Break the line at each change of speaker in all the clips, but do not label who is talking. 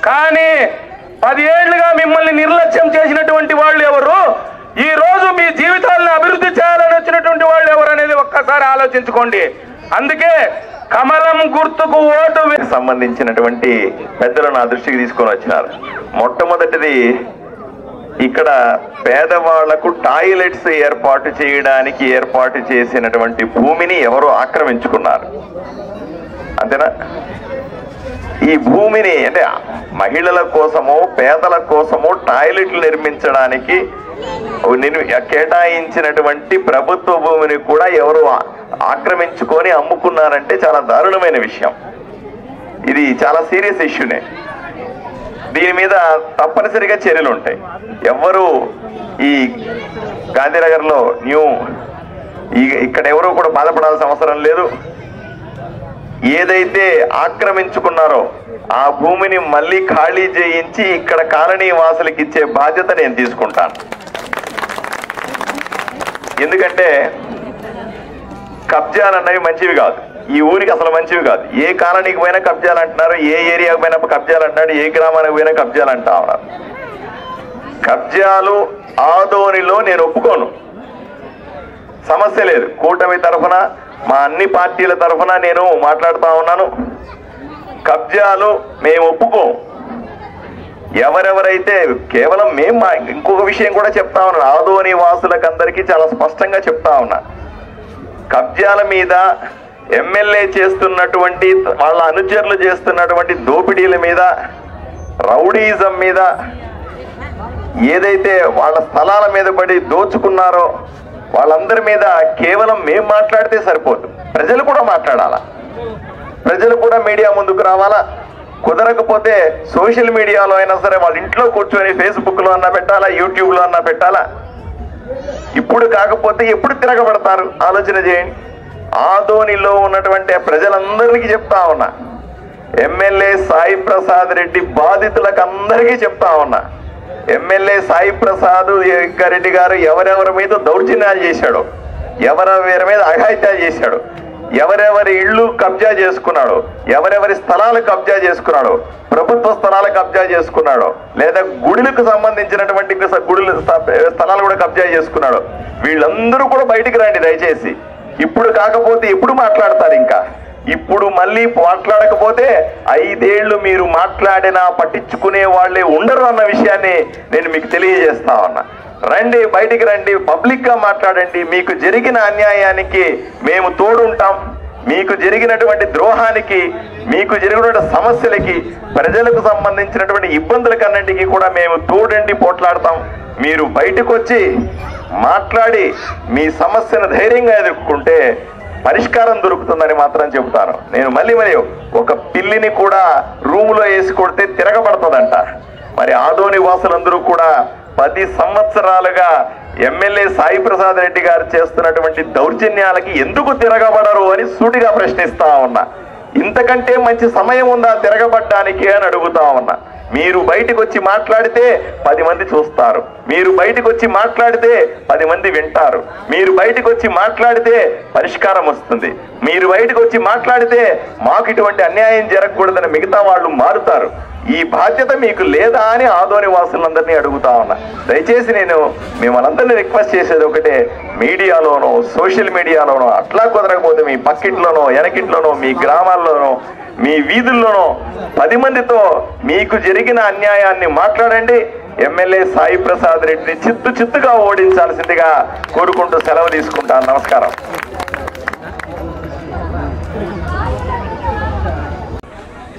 కానీ 10 ఏళ్లుగా మిమ్మల్ని నిర్లక్ష్యం చేసినటువంటి వాళ్ళు ఎవరు, ఈ రోజు మీ జీవితాలను అభివృద్ధి చేయాలని వచ్చినటువంటి వాళ్ళు ఎవరు అనేది ఒక్కసారి ఆలోచించుకోండి. అందుకే కమలం గుర్తుకు ఓటు సంబంధించినటువంటి పెద్దలు నా దృష్టికి తీసుకొని వచ్చినారు. మొట్టమొదటిది, ఇక్కడ పేదవాళ్లకు టాయిలెట్స్ ఏర్పాటు చేయడానికి ఏర్పాటు చేసినటువంటి భూమిని ఎవరో ఆక్రమించుకున్నారు, అంతేనా? ఈ భూమిని అంటే మహిళల కోసము పేదల కోసము టాయిలెట్లు నిర్మించడానికి కేటాయించినటువంటి ప్రభుత్వ భూమిని కూడా ఎవరు ఆక్రమించుకొని అమ్ముకున్నారంటే చాలా దారుణమైన విషయం. ఇది చాలా సీరియస్ ఇష్యూనే. దీని మీద తప్పనిసరిగా చర్యలు ఉంటాయి. ఎవరు ఈ గాంధీనగర్లో ఇక్కడ ఎవరు కూడా బాధపడాల్సిన అవసరం లేదు. ఏదైతే ఆక్రమించుకున్నారో ఆ భూమిని మళ్ళీ ఖాళీ చేయించి ఇక్కడ కాలనీ వాసులకి ఇచ్చే బాధ్యత నేను తీసుకుంటాను. ఎందుకంటే కబ్జాలు అన్నవి మంచివి కాదు, ఈ ఊరికి అసలు మంచివి కాదు. ఏ కాలనీకి పోయినా కబ్జాలు అంటున్నారు, ఏ ఏరియాకి పోయినా కబ్జాలు అంటున్నాడు, ఏ గ్రామానికి పోయినా కబ్జాలు అంటా ఉన్నారు. కబ్జాలు ఆదోనిలో నేను ఒప్పుకోను, సమస్య లేదు. కూటమి తరఫున మా అన్ని పార్టీల తరఫున నేను మాట్లాడుతూ ఉన్నాను. కబ్జాలు మేము ఒప్పుకోం. ఎవరెవరైతే కేవలం ఇంకొక విషయం కూడా చెప్తా ఉన్నా, ఆదోని వాసులకు అందరికీ చాలా స్పష్టంగా చెప్తా ఉన్నా, కబ్జాల మీద ఎమ్మెల్యే చేస్తున్నటువంటి వాళ్ళ అనుచరులు చేస్తున్నటువంటి దోపిడీల మీద, రౌడీజం మీద, ఏదైతే వాళ్ళ స్థలాల మీద పడి దోచుకున్నారో వాళ్ళందరి మీద కేవలం మేము మాట్లాడితే సరిపోదు, ప్రజలు కూడా మాట్లాడాలా. ప్రజలు కూడా మీడియా ముందుకు రావాలా. కుదరకపోతే సోషల్ మీడియాలో అయినా సరే వాళ్ళ ఇంట్లో కూర్చొని ఫేస్బుక్లో అన్నా పెట్టాలా, యూట్యూబ్లో అన్నా పెట్టాలా. ఇప్పుడు కాకపోతే ఎప్పుడు తిరగబడతారు ఆలోచన చేయండి. ఆదోనిలో ఉన్నటువంటి ప్రజలందరికీ చెప్తా ఉన్నా, ఎమ్మెల్యే సాయి ప్రసాద్ రెడ్డి బాధితులకు అందరికీ చెప్తా ఉన్నా, ఎమ్మెల్యే సాయి ప్రసాద్ రెడ్డి గారు ఎవరెవరి మీద దౌర్జన్యాలు చేశాడో, ఎవరెవరి మీద అఘాయిత్యాలు చేశాడు, ఎవరెవరి ఇళ్ళు కబ్జా చేసుకున్నాడో, ఎవరెవరి స్థలాలు కబ్జా చేసుకున్నాడో, ప్రభుత్వ స్థలాలు కబ్జా చేసుకున్నాడో, లేదా గుడులకు సంబంధించినటువంటి స్థలాలు కూడా కబ్జా చేసుకున్నాడో, వీళ్ళందరూ కూడా బయటికి రండి దయచేసి. ఇప్పుడు కాకపోతే ఎప్పుడు మాట్లాడతారు? ఇంకా ఇప్పుడు మళ్ళీ మాట్లాడకపోతే 5 ఏళ్లు మీరు మాట్లాడినా పట్టించుకునే వాళ్ళే ఉండరు అన్న విషయాన్ని నేను మీకు తెలియజేస్తా ఉన్నా. రండి, బయటికి రండి, పబ్లిక్ గా మాట్లాడండి. మీకు జరిగిన అన్యాయానికి మేము తోడుంటాం. మీకు జరిగినటువంటి ద్రోహానికి, మీకు జరిగినటువంటి సమస్యలకి, ప్రజలకు సంబంధించినటువంటి ఇబ్బందులకన్నింటికీ కూడా మేము తోడండి పోట్లాడతాం. మీరు బయటకు వచ్చి మాట్లాడి మీ సమస్యను ధైర్యంగా ఎదుర్కొంటే పరిష్కారం దొరుకుతుందని మాత్రం చెబుతాను. నేను మళ్ళీ ఒక పిల్లిని కూడా రూములో వేసి కొడితే తిరగబడుతుందంట. మరి ఆదోని వాసులందరూ కూడా 10 సంవత్సరాలుగా ఎమ్మెల్యే సాయి ప్రసాద్ రెడ్డి గారు చేస్తున్నటువంటి దౌర్జన్యాలకి ఎందుకు తిరగబడరు అని సూటిగా ప్రశ్నిస్తా ఉన్నా. ఇంతకంటే మంచి సమయం ఉందా తిరగబడ్డానికి అని అడుగుతా ఉన్నా. మీరు బయటకు వచ్చి మాట్లాడితే 10 మంది చూస్తారు, మీరు బయటకు వచ్చి మాట్లాడితే 10 మంది వింటారు, మీరు బయటకు వచ్చి మాట్లాడితే పరిష్కారం వస్తుంది, మీరు బయటకు వచ్చి మాట్లాడితే మాకు ఇటువంటి అన్యాయం జరగకూడదని మిగతా వాళ్ళు మారుతారు. ఈ బాధ్యత మీకు లేదా అని ఆదోని వాసులందరినీ అడుగుతా ఉన్నా. దయచేసి నేను మిమ్మల్ని రిక్వెస్ట్ చేసేది ఒకటే, మీడియాలోనో సోషల్ మీడియాలోనో అట్లా కుదరకపోతే మీ పక్కింట్లోనో వెనకింట్లోనో మీ గ్రామాల్లోనో మీ వీధుల్లోనో 10 మందితో మీకు జరిగిన అన్యాయాన్ని మాట్లాడండి. ఎమ్మెల్యే సాయి ప్రసాద్ రెడ్డిని చిత్తుగా ఓడించాల్సిందిగా కోరుకుంటూ సెలవు తీసుకుంటాను. నమస్కారం.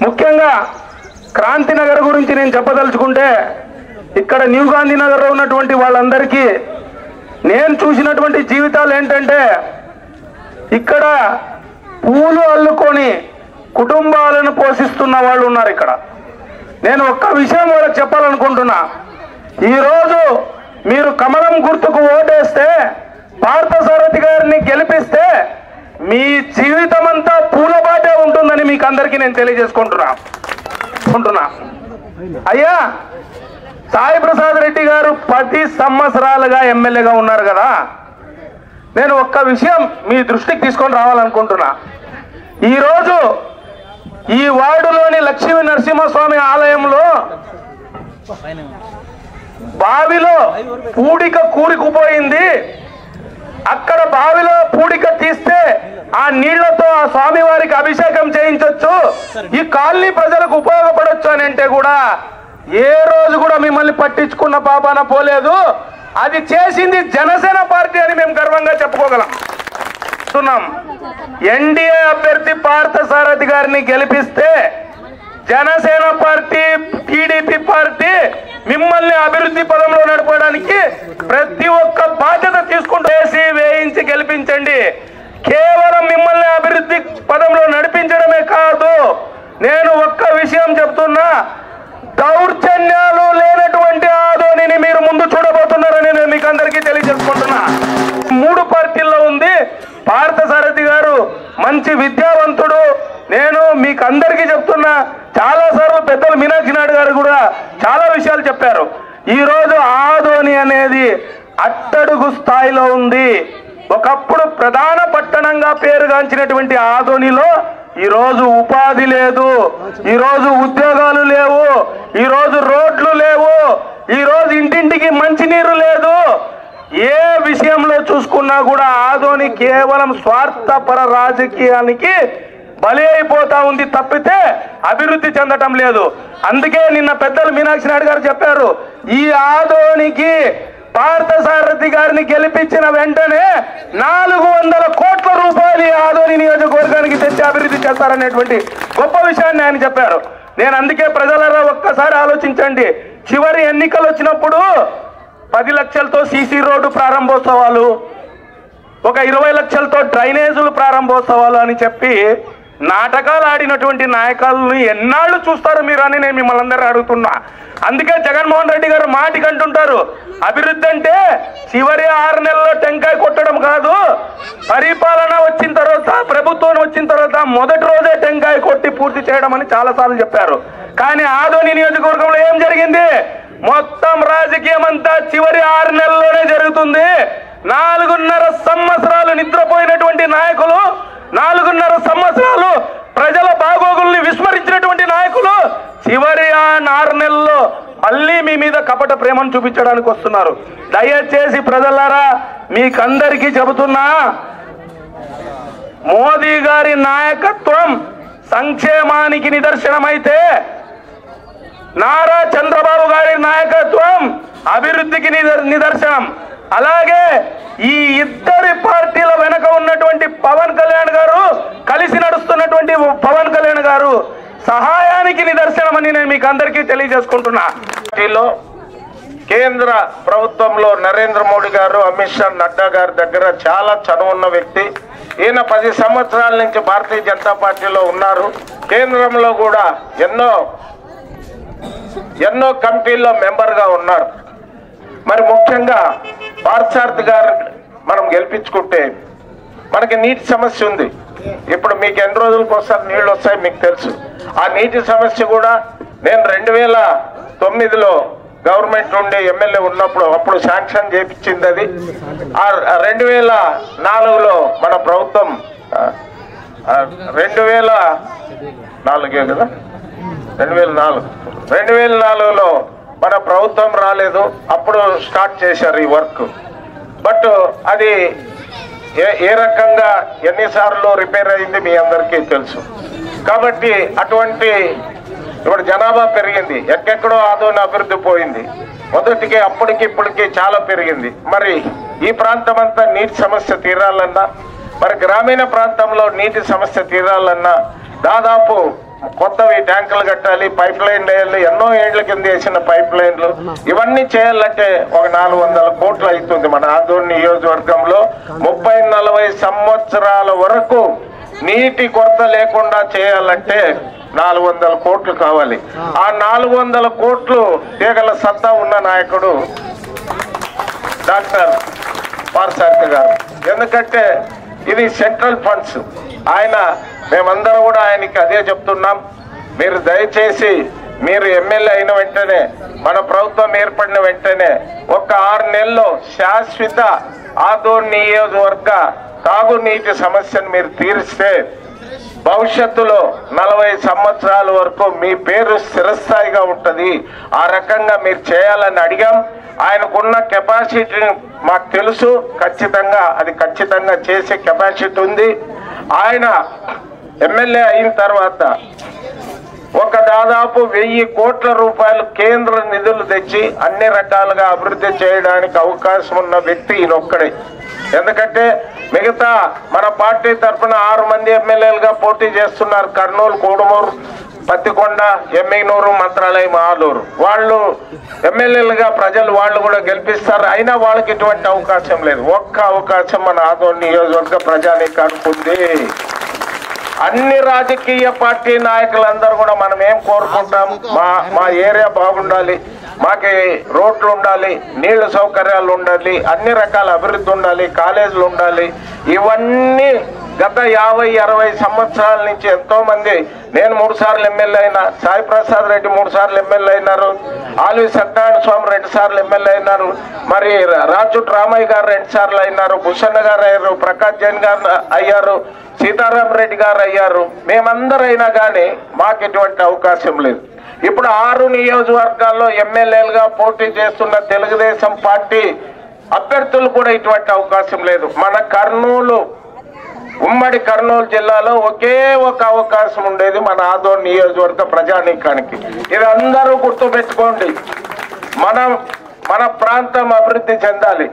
ముఖ్యంగా క్రాంతినగర్ గురించి నేను చెప్పదలుచుకుంటే, ఇక్కడ న్యూ గాంధీనగర్లో ఉన్నటువంటి వాళ్ళందరికీ నేను చూసినటువంటి జీవితాలు ఏంటంటే, ఇక్కడ పూలు అల్లుకొని కుటుంబాలను పోషిస్తున్న వాళ్ళు ఉన్నారు. ఇక్కడ నేను ఒక్క విషయం వాళ్ళకి చెప్పాలనుకుంటున్నా. ఈరోజు మీరు కమలం గుర్తుకు ఓటేస్తే, పార్థసారథి గారిని గెలిపిస్తే మీ జీవితం అంతా పూలబాటే ఉంటుందని మీకు అందరికీ నేను తెలియజేసుకుంటున్నా. అయ్యా, సాయి ప్రసాద్ రెడ్డి గారు 10 సంవత్సరాలుగా ఎమ్మెల్యేగా ఉన్నారు కదా. నేను ఒక్క విషయం మీ దృష్టికి తీసుకొని రావాలనుకుంటున్నా. ఈరోజు ఈ వార్డులోని లక్ష్మీ నరసింహస్వామి ఆలయంలో
బావిలో పూడిక కూరుకుపోయింది. అక్కడ బావిలో పూడిక తీస్తే ఆ నీళ్లతో ఆ స్వామివారికి అభిషేకం చేయించవచ్చు, ఈ కాలనీ ప్రజలకు ఉపయోగపడవచ్చు అని అంటే కూడా ఏ రోజు కూడా మిమ్మల్ని పట్టించుకున్న పాపాన పోలేదు. అది చేసింది జనసేన పార్టీ అని మేము గర్వంగా చెప్పుకోగలం. ఎన్డీఏ అభ్యర్థి పార్థసారథి గారిని గెలిపిస్తే జనసేన పార్టీ, టీడీపీ పార్టీ మిమ్మల్ని అభివృద్ధి పదంలో నడపడానికి ప్రతి ఒక్క బాధ్యత తీసుకుంటూ వేయించి గెలిపించండి. కేవలం మిమ్మల్ని అభివృద్ధి పదంలో నడిపించడమే కాదు, నేను ఒక్క విషయం చెప్తున్నా, దౌర్జన్యాలు లేనటువంటి ఆదోనిని మీరు ముందు చూడబోతున్నారని నేను మీకు అందరికీ తెలియజేసుకుంటున్నా. 3 పార్టీల్లో ఉంది. పార్థసారథి గారు మంచి విద్యావంతుడు. నేను మీకు అందరికీ చెప్తున్నా, చాలా సార్లు పెద్దలు మీనాక్షి నాయుడు గారు కూడా చాలా విషయాలు చెప్పారు. ఈ రోజు ఆదోని అనేది అట్టడుగు స్థాయిలో ఉంది. ఒకప్పుడు ప్రధాన పట్టణంగా పేరుగాంచినటువంటి ఆదోనిలో ఈరోజు ఉపాధి లేదు, ఈరోజు ఉద్యోగాలు లేవు, ఈరోజు రోడ్లు లేవు, ఈరోజు ఇంటింటికి మంచినీరు లేదు. ఏ విషయంలో చూసుకున్నా కూడా ఆదోని కేవలం స్వార్థపర రాజకీయానికి బలి అయిపోతా ఉంది తప్పితే అభివృద్ధి చెందటం లేదు. అందుకే నిన్న పెద్దలు మీనాక్షి నాయుడు గారు చెప్పారు, ఈ ఆదోనికి పార్థసారథి గారిని గెలిపించిన వెంటనే 400 కోట్ల రూపాయలు ఆదోని నియోజకవర్గానికి తెచ్చి అభివృద్ధి చేస్తారనేటువంటి గొప్ప విషయాన్ని ఆయన చెప్పారు. నేను అందుకే ప్రజలరా ఒక్కసారి ఆలోచించండి, చివరి ఎన్నికలు వచ్చినప్పుడు 10 లక్షలతో సీసీ రోడ్డు ప్రారంభోత్సవాలు, ఒక 20 లక్షలతో డ్రైనేజీలు ప్రారంభోత్సవాలు అని చెప్పి నాటకాలు ఆడినటువంటి నాయకులను ఎన్నాళ్ళు చూస్తారు మీరు అని నేను మిమ్మల్ని అందరూ అడుగుతున్నా. అందుకే జగన్మోహన్ రెడ్డి గారు మాటికి అంటుంటారు, అభివృద్ధి అంటే చివరి 6 నెలల్లో టెంకాయ కొట్టడం కాదు, పరిపాలన వచ్చిన తర్వాత, ప్రభుత్వం వచ్చిన తర్వాత మొదటి రోజే టెంకాయ కొట్టి పూర్తి చేయడం అని చాలాసార్లు చెప్పారు. కానీ ఆదోని నియోజకవర్గంలో ఏం జరిగింది? మొత్తం రాజకీయం అంతా చివరి 6 నెలల్లోనే జరుగుతుంది. 4.5 సంవత్సరాలు నిద్రపోయినటువంటి నాయకులు, 4.5 సంవత్సరాలు ప్రజల బాగోగుల్ని విస్మరించినటువంటి నాయకులు చివరి 6 నెలల్లో మళ్ళీ మీ మీద కపట ప్రేమను చూపించడానికి వస్తున్నారు. దయచేసి ప్రజలారా మీకందరికీ చెబుతున్నా, మోదీ గారి నాయకత్వం సంక్షేమానికి నిదర్శనమైతే నారా చంద్రబాబు గారి నాయకత్వం అభివృద్ధికి నిదర్శనం. అలాగే ఈ ఇద్దరి పార్టీల వెనక ఉన్నటువంటి పవన్ కళ్యాణ్ గారు, కలిసి నడుస్తున్నటువంటి పవన్ కళ్యాణ్ గారు సహాయానికి నిదర్శనమని నేను మీకు అందరికీ తెలియజేసుకుంటున్నా. కేంద్ర ప్రభుత్వంలో నరేంద్ర మోడీ గారు, అమిత్ షా, నడ్డా గారి దగ్గర చాలా చనువున్న వ్యక్తి. ఈయన 10 సంవత్సరాల నుంచి భారతీయ జనతా పార్టీలో ఉన్నారు. కేంద్రంలో కూడా ఎన్నో కమిటీల్లో మెంబర్గా ఉన్నారు. మరి ముఖ్యంగా పార్థసారథి గారు మనం గెలిపించుకుంటే మనకి నీటి సమస్య ఉంది. ఇప్పుడు మీకు ఎన్ని రోజులకు ఒకసారి నీళ్ళు వస్తాయి మీకు తెలుసు. ఆ నీటి సమస్య కూడా నేను 2009లో గవర్నమెంట్ నుండి ఎమ్మెల్యే ఉన్నప్పుడు అప్పుడు శాంక్షన్ చేయించింది. అది 2004లో మన ప్రభుత్వం 2004 కదా 2004లో మన ప్రభుత్వం రాలేదు, అప్పుడు స్టార్ట్ చేశారు ఈ వర్క్. బట్ అది ఏ రకంగా ఎన్నిసార్లు రిపేర్ అయింది మీ అందరికీ తెలుసు. కాబట్టి అటువంటి ఇప్పుడు జనాభా పెరిగింది, ఎక్కడెక్కడో ఆదోని అభివృద్ధి పోయింది. మొదటికి అప్పటికి ఇప్పటికి చాలా పెరిగింది. మరి ఈ ప్రాంతం అంతా నీటి సమస్య తీరాలన్నా, మరి గ్రామీణ ప్రాంతంలో నీటి సమస్య తీరాలన్నా దాదాపు కొత్తవి ట్యాంకులు కట్టాలి, పైప్ లైన్ వేయాలి, ఎన్నో ఏళ్ల కింద వేసిన పైప్ లైన్లు, ఇవన్నీ చేయాలంటే ఒక 400 కోట్లు అవుతుంది. మన ఆదోని నియోజకవర్గంలో 30-40 సంవత్సరాల వరకు నీటి కొరత లేకుండా చేయాలంటే 400 కోట్లు కావాలి. ఆ 400 కోట్లు తీగల సత్తా ఉన్న నాయకుడు డాక్టర్ పార్థసారథి గారు. ఎందుకంటే ఇది సెంట్రల్ ఫండ్స్. మేమందరం కూడా ఆయనకి అదే చెప్తున్నాం, మీరు దయచేసి మీరు ఎమ్మెల్యే అయిన వెంటనే, మన ప్రభుత్వం ఏర్పడిన వెంటనే ఒక 6 నెలల్లో శాశ్వత ఆదోని నియోజకవర్గ తాగునీటి సమస్యను మీరు తీరిస్తే
భవిష్యత్తులో 40 సంవత్సరాల వరకు మీ పేరు స్థిరస్థాయిగా ఉంటుంది. ఆ రకంగా మీరు చేయాలని అడిగాం. ఆయనకున్న కెపాసిటీని మాకు తెలుసు. ఖచ్చితంగా చేసే కెపాసిటీ ఉంది. ఆయన ఎమ్మెల్యే అయిన తర్వాత ఒక దాదాపు 1000 కోట్ల రూపాయలు కేంద్ర నిధులు తెచ్చి అన్ని రకాలుగా అభివృద్ధి చేయడానికి అవకాశం ఉన్న వ్యక్తి ఈయనొక్కడే. ఎందుకంటే మిగతా మన పార్టీ తరఫున 6 మంది ఎమ్మెల్యేలుగా పోటీ చేస్తున్నారు. కర్నూలు, కోడుమూరు, పత్తికొండ, ఎమ్మిగనూరు, మంత్రాలయం, ఆలూరు. వాళ్ళు ఎమ్మెల్యేలుగా ప్రజలు వాళ్ళు కూడా గెలిపిస్తారు. అయినా వాళ్ళకి ఇటువంటి అవకాశం లేదు. ఒక్క అవకాశం మన ఆదోని నియోజకవర్గ ప్రజానీకానికి ఉంది. అన్ని రాజకీయ పార్టీ నాయకులందరూ కూడా మనం ఏం కోరుకుంటాం, మా ఏరియా బాగుండాలి, మాకి రోడ్లు ఉండాలి, నీళ్లు సౌకర్యాలు ఉండాలి, అన్ని రకాల అభివృద్ధి ఉండాలి, కాలేజీలు ఉండాలి. ఇవన్నీ గత 50-60 సంవత్సరాల నుంచి ఎంతో మంది, నేను 3 సార్లు ఎమ్మెల్యే అయినా, సాయి ప్రసాద్ రెడ్డి 3 సార్లు ఎమ్మెల్యే అయినారు, ఆల్వి సత్యనారాయణ స్వామి 2 సార్లు ఎమ్మెల్యే అయినారు, మరి రాజుట్ రామయ్య గారు 2 సార్లు అయినారు, భూషణ్ గారు అయ్యారు, ప్రకాష్ జైన్ గారు అయ్యారు, సీతారాం రెడ్డి గారు అయ్యారు. మేమందరైనా కానీ మాకు ఎటువంటి అవకాశం లేదు. ఇప్పుడు 6 నియోజకవర్గాల్లో ఎమ్మెల్యేలుగా పోటీ చేస్తున్న తెలుగుదేశం పార్టీ అభ్యర్థులు కూడా ఇటువంటి అవకాశం లేదు. మన కర్నూలు, ఉమ్మడి కర్నూలు జిల్లాలో ఒకే ఒక అవకాశం ఉండేది మన ఆదోని నియోజకవర్గ ప్రజానీకానికి. ఇది అందరూ గుర్తుపెట్టుకోండి. మన ప్రాంతం అభివృద్ధి చెందాలి.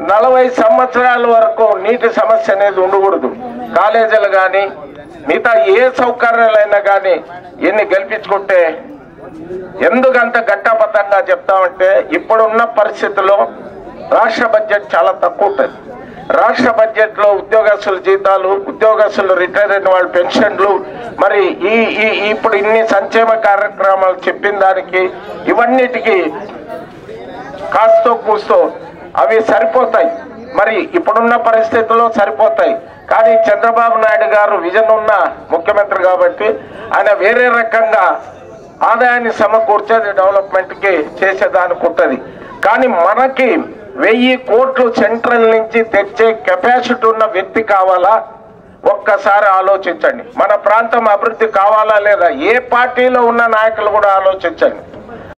40 సంవత్సరాల వరకు నీటి సమస్య అనేది ఉండకూడదు. కాలేజీలు కానీ మిగతా ఏ సౌకర్యాలైనా కానీ ఎన్ని గెలిపించుకుంటే ఎందుకంత గట్టపతంగా చెప్తామంటే ఇప్పుడున్న పరిస్థితుల్లో రాష్ట్ర బడ్జెట్ చాలా తక్కువ ఉంటుంది. రాష్ట్ర బడ్జెట్ లో ఉద్యోగస్తుల జీతాలు, ఉద్యోగస్తులు రిటైర్ అయిన వాళ్ళ పెన్షన్లు, మరి ఇప్పుడు ఇన్ని సంక్షేమ కార్యక్రమాలు చెప్పిన దానికి ఇవన్నిటికీ కాస్తో కూస్తో అవి సరిపోతాయి. మరి ఇప్పుడున్న పరిస్థితుల్లో సరిపోతాయి. కానీ చంద్రబాబు నాయుడు గారు విజన్ ఉన్న ముఖ్యమంత్రి కాబట్టి ఆయన వేరే రకంగా ఆదాయాన్ని సమకూర్చేది డెవలప్మెంట్కి చేసేదానికి ఉంటుంది. కానీ మనకి 1000 కోట్లు సెంట్రల్ నుంచి తెచ్చే కెపాసిటీ ఉన్న వ్యక్తి కావాలా? ఒక్కసారి ఆలోచించండి. మన ప్రాంతం అభివృద్ధి కావాలా లేదా? ఏ పార్టీలో ఉన్న నాయకులు కూడా ఆలోచించండి.